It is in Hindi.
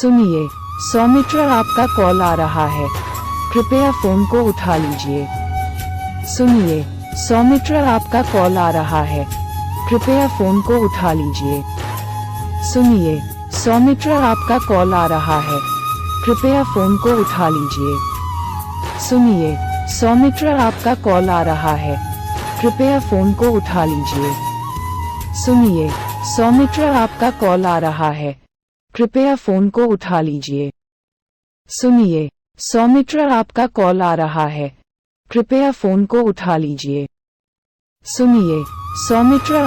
सुनिए, सौमित्र आपका कॉल आ रहा है, कृपया फोन को उठा लीजिए। सुनिए, सौमित्र आपका कॉल आ रहा है, कृपया फोन को उठा लीजिए। सुनिए, सौमित्र आपका कॉल आ रहा है, कृपया फोन को उठा लीजिए। सुनिए, सौमित्र आपका कॉल आ रहा है, कृपया फोन को उठा लीजिए। सुनिए, सौमित्र आपका कॉल आ रहा है, कृपया फोन को उठा लीजिए। सुनिए, सौमित्र आपका कॉल आ रहा है, कृपया फोन को उठा लीजिए। सुनिए, सौमित्र